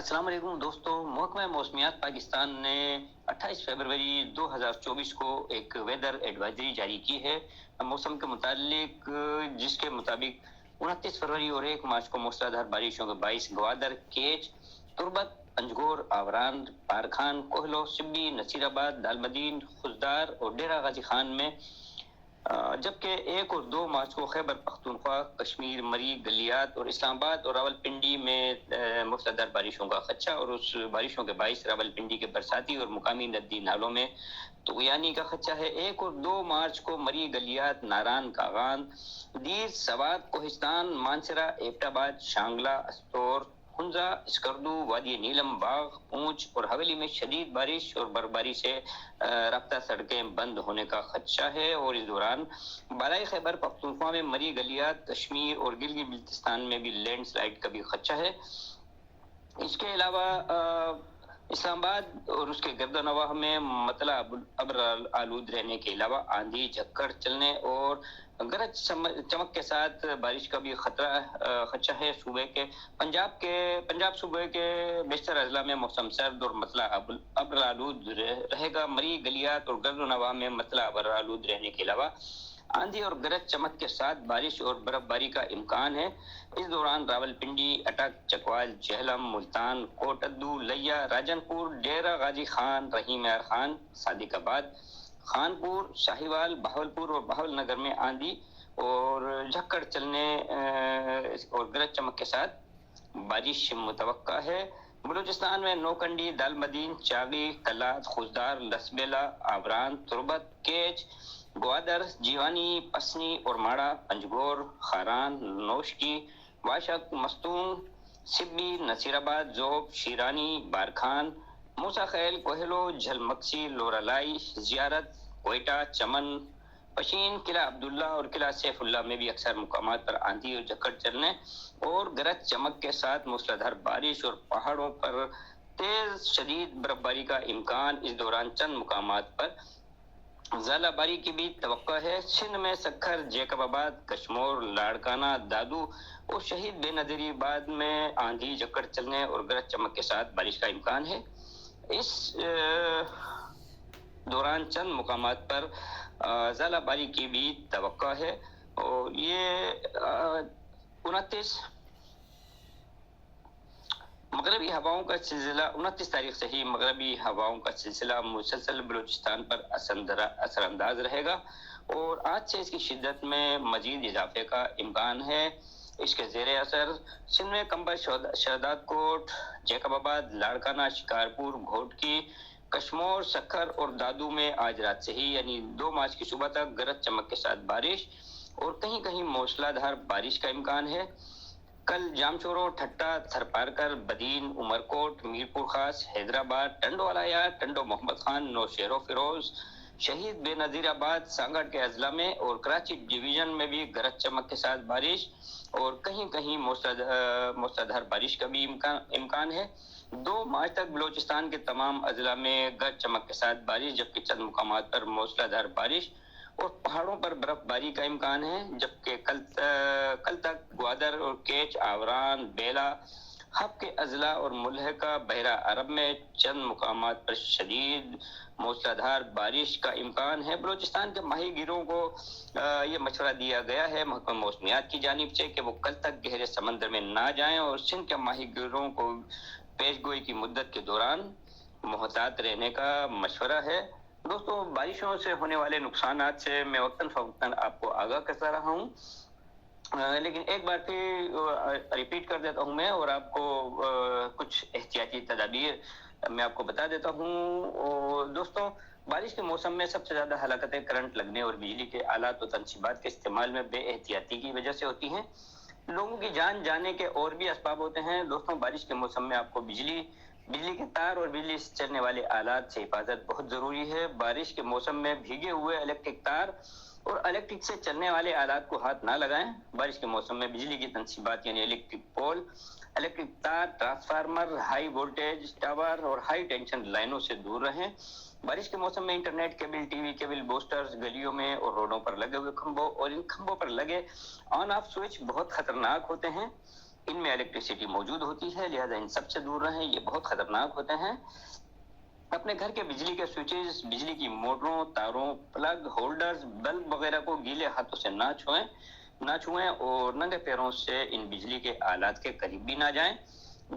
السلام علیکم دوستوں، محکمہ موسمیات پاکستان نے 28 فروری 2024 کو ایک ویدر ایڈوائزری جاری کی ہے موسم کے متعلق، جس کے مطابق 29 فروری اور 1 مارچ کو موسلادھار بارشوں کے باعث گوادر، کیچ، تربت، پنجگور، آوران، پارکھان، کوہلو، سبی، نصیر آباد، دالمدین، خزدار اور ڈیرہ غازی خان میں، جبکہ 1 اور 2 مارچ کو خیبر پختونخوا، کشمیر، مری، گلیات اور اسلام آباد اور راولپنڈی میں موسلادھار بارشوں کا خدشہ، اور اس بارشوں کے باعث راولپنڈی کے برساتی اور مقامی ندی نالوں میں طغیانی کا خدشہ ہے۔ 1 اور 2 مارچ کو مری، گلیات، ناران، کاغان، دیر، سوات، کوہستان، مانسرہ، ایبٹ آباد، شانگلہ، استور، ہنزا، اسکردو، وادی نیلم، باغ، پونچھ اور حویلی میں شدید بارش اور برفباری سے رابطہ سڑکیں بند ہونے کا خدشہ ہے، اور اس دوران بالائی خیبر پختونخوا میں مری، گلیات، کشمیر اور گلگت بلتستان میں بھی لینڈ سلائڈ کا بھی خدشہ ہے۔ اس کے علاوہ اسلام آباد اور اس کے گرد و نواح میں مطلع ابر آلود رہنے کے علاوہ آندھی، جھکڑ چلنے اور گرج چمک کے ساتھ بارش کا بھی خدشہ ہے۔ پنجاب صوبے کے بیشتر اضلاع میں موسم سرد اور مطلع ابر آلود رہے گا۔ مری، گلیات اور گرد و نواح میں مطلع ابر آلود رہنے کے علاوہ آندھی اور گرج چمک کے ساتھ بارش اور برف باری کا امکان ہے۔ اس دوران راولپنڈی، اٹک، چکوال، جہلم، ملتان، کوٹ ادو، لیا، راجن پور، ڈیرہ غازی خان، رحیم یار خان، صادق آباد، خانپور، شاہیوال، بہاولپور اور بہاول نگر میں آندھی اور جھکڑ چلنے اور گرج چمک کے ساتھ بارش متوقع ہے۔ بلوچستان میں نوکنڈی، دالمدین، چاغی، کلات، خزدار، لسبیلا، آوران، تربت، کیچ، گوادر، جیوانی، پسنی اور ماڑا، پنجگور، خاران، نوشکی، واشک، مستونگ، سبی، نصیر آباد، زوب، شیرانی، بارکھان، موسیٰ خیل، کوہلو، جھل مکسی، لورالائی، زیارت، کوئٹہ، چمن، پشین، قلعہ عبداللہ اور قلعہ سیف اللہ میں بھی اکثر مقامات پر آندھی اور جھکڑ چلنے اور گرج چمک کے ساتھ موسلادھار بارش اور پہاڑوں پر تیز شدید برفباری کا امکان۔ اس دوران چند مقامات پر ژالہ باری کی بھی توقع ہے۔ سندھ میں سکھر، جیکب آباد، کشمور، لاڑکانہ، دادو اور شہید بے نظیر آباد میں آندھی، جھکڑ چلنے اور گرج چمک کے ساتھ بارش کا امکان ہے۔ اس دوران چند مقامات پر ژالہ باری کی بھی توقع ہے، اور یہ 29 مغربی ہواؤں کا سلسلہ 29 تاریخ سے ہی مغربی ہواؤں کا سلسلہ مسلسل بلوچستان پر اثر انداز رہے گا، اور آج سے اس کی شدت میں مزید اضافے کا امکان ہے۔ اس کے زیر اثر سندھ میں کمبر، شہداد کوٹ، جیکب آباد، لاڑکانہ، شکارپور، گھوٹکی، کشمور، سکھر اور دادو میں آج رات سے ہی یعنی 2 مارچ کی صبح تک گرج چمک کے ساتھ بارش اور کہیں کہیں موسلادھار بارش کا امکان ہے۔ کل جامچورو، ٹھٹا، تھرپارکر، بدین، عمرکوٹ، میرپور خاص، حیدرآباد، ٹنڈو علایہ، ٹنڈو محمد خان، نوشہرو فیروز، شہید بے نظیر آباد، سانگڑ کے اضلاع میں اور کراچی ڈویژن میں بھی گرج چمک کے ساتھ بارش اور کہیں کہیں موسلادھار بارش کا بھی امکان ہے۔ 2 مارچ تک بلوچستان کے تمام اضلاع میں گرج چمک کے ساتھ بارش، جبکہ چند مقامات پر موسلادھار بارش اور پہاڑوں پر برف باری کا امکان ہے، جبکہ کل تک گوادر اور کیچ، آوران، بیلا، حب کے اضلاع اور ملحقہ بحیرہ عرب میں چند مقامات پر شدید موسلادھار بارش کا امکان ہے۔ بلوچستان کے ماہی گیروں کو یہ مشورہ دیا گیا ہے محکمہ موسمیات کی جانب سے کہ وہ کل تک گہرے سمندر میں نہ جائیں، اور سندھ کے ماہی گیروں کو پیش گوئی کی مدت کے دوران محتاط رہنے کا مشورہ ہے۔ دوستوں، بارشوں سے ہونے والے نقصانات سے میں وقتاً فوقتاً آپ کو آگاہ کرتا رہا ہوں، لیکن ایک بار پھر ریپیٹ کر دیتا ہوں میں، اور آپ کو کچھ احتیاطی تدابیر میں آپ کو بتا دیتا ہوں۔ دوستوں، بارش کے موسم میں سب سے زیادہ ہلاکتیں کرنٹ لگنے اور بجلی کے آلات و تنصیبات کے استعمال میں بے احتیاطی کی وجہ سے ہوتی ہیں۔ لوگوں کی جان جانے کے اور بھی اسباب ہوتے ہیں۔ دوستوں، بارش کے موسم میں آپ کو بجلی کے تار اور بجلی سے چلنے والے آلات سے حفاظت بہت ضروری ہے۔ بارش کے موسم میں بھیگے ہوئے الیکٹرک تار اور الیکٹرک سے چلنے والے آلات کو ہاتھ نہ لگائیں۔ بارش کے موسم میں بجلی کی تنصیبات یعنی الیکٹرک پول، الیکٹرک تار، ٹرانسفارمر، ہائی وولٹیج ٹاور اور ہائی ٹینشن لائنوں سے دور رہیں۔ بارش کے موسم میں internet cable, T V cable, boosters گلیوں میں اور روڈوں پر لگے ہوئے کھمبوں اور ان کھمبوں پر لگے آن آف سوئچ بہت خطرناک ہوتے ہیں۔ ان میں الیکٹریسٹی موجود ہوتی ہے، لہذا ان سب سے دور رہیں، یہ بہت خطرناک ہوتے ہیں۔ اپنے گھر کے بجلی کے سوئچز، بجلی کی موٹروں، تاروں، پلگ ہولڈرز، بلب وغیرہ کو گیلے ہاتھوں سے نہ چھوئیں اور ننگے پیروں سے ان بجلی کے آلات کے قریب بھی نہ جائیں۔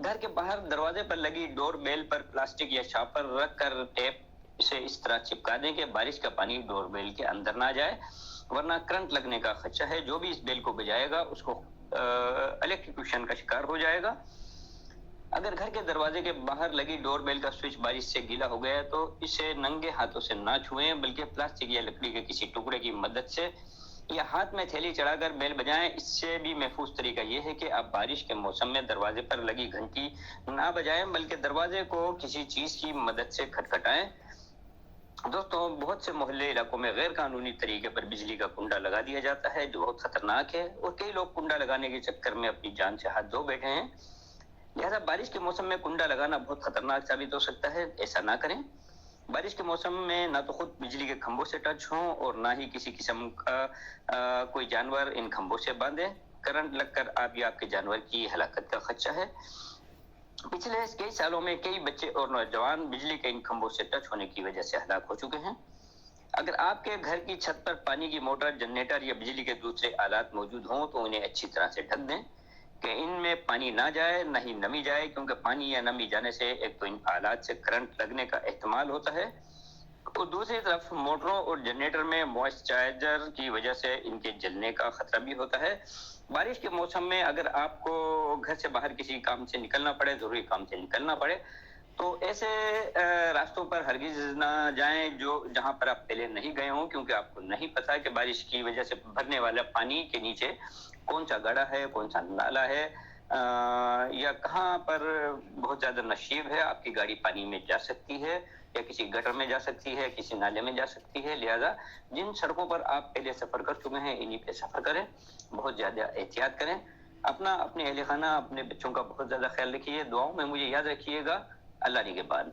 گھر کے باہر دروازے پر لگی ڈور بیل پر پلاسٹک یا شاپر رکھ کر ٹیپ سے اس طرح چپکا دیں کہ بارش کا پانی ڈور بیل کے اندر نہ جائے، ورنہ کرنٹ لگنے کا خدشہ ہے۔ جو بھی اس بیل کو بجائے گا اس کو الیکٹروکیوشن کا شکار ہو جائے گا۔ اگر گھر کے دروازے کے باہر لگی ڈور بیل کا سوئچ بارش سے گیلا ہو گیا ہے تو اسے ننگے ہاتھوں سے نہ چھوئیں، بلکہ پلاسٹک یا لکڑی کے کسی ٹکڑے کی مدد سے یا ہاتھ میں تھیلی چڑھا کر بیل بجائیں۔ اس سے بھی محفوظ طریقہ یہ ہے کہ آپ بارش کے موسم میں دروازے پر لگی گھنٹی نہ بجائیں، بلکہ دروازے کو کسی چیز کی مدد سے کھٹکھٹائیں۔ دوستوں، بہت سے محلے علاقوں میں غیر قانونی طریقے پر بجلی کا کنڈا لگا دیا جاتا ہے، جو بہت خطرناک ہے، اور کئی لوگ کنڈا لگانے کے چکر میں اپنی جان سے ہاتھ دھو بیٹھے ہیں۔ لہذا بارش کے موسم میں کنڈا لگانا بہت خطرناک ثابت ہو سکتا ہے، ایسا نہ کریں۔ بارش کے موسم میں نہ تو خود بجلی کے کھمبوں سے ٹچ ہوں اور نہ ہی کسی قسم کا کوئی جانور ان کھمبوں سے باندھے۔ کرنٹ لگ کر آپ یا آپ کے جانور کی ہلاکت کا خدشہ ہے۔ پچھلے کئی سالوں میں کئی بچے اور نوجوان بجلی کے ان کھمبوں سے ٹچ ہونے کی وجہ سے ہلاک ہو چکے ہیں۔ اگر آپ کے گھر کی چھت پر پانی کی موٹر، جنریٹر یا بجلی کے دوسرے آلات موجود ہوں تو انہیں اچھی طرح سے ڈھک دیں کہ ان میں پانی نہ جائے نہ ہی نمی جائے، کیونکہ پانی یا نمی جانے سے ایک تو ان آلات سے کرنٹ لگنے کا احتمال ہوتا ہے اور دوسری طرف موٹروں اور جنریٹر میں موئسچرائزر کی وجہ سے ان کے جلنے کا خطرہ بھی ہوتا ہے۔ بارش کے موسم میں اگر آپ کو گھر سے باہر کسی کام سے نکلنا پڑے، ضروری کام سے نکلنا پڑے، تو ایسے راستوں پر ہرگز نہ جائیں جہاں پر آپ پہلے نہیں گئے ہوں، کیونکہ آپ کو نہیں پتا کہ بارش کی وجہ سے بھرنے والا پانی کے نیچے کون سا گڑھا ہے، کون سا نالا ہے، یا کہاں پر بہت زیادہ نشیب ہے، آپ کی گاڑی پانی میں جا سکتی ہے یا کسی گٹر میں جا سکتی ہے، کسی نالے میں جا سکتی ہے۔ لہذا جن سڑکوں پر آپ پہلے سفر کر چکے ہیں انہی پہ سفر کریں، بہت زیادہ احتیاط کریں۔ اپنے اہل خانہ، اپنے بچوں کا بہت زیادہ خیال رکھیے، دعاؤں میں مجھے یاد رکھیے گا۔ اللہ نگہبان۔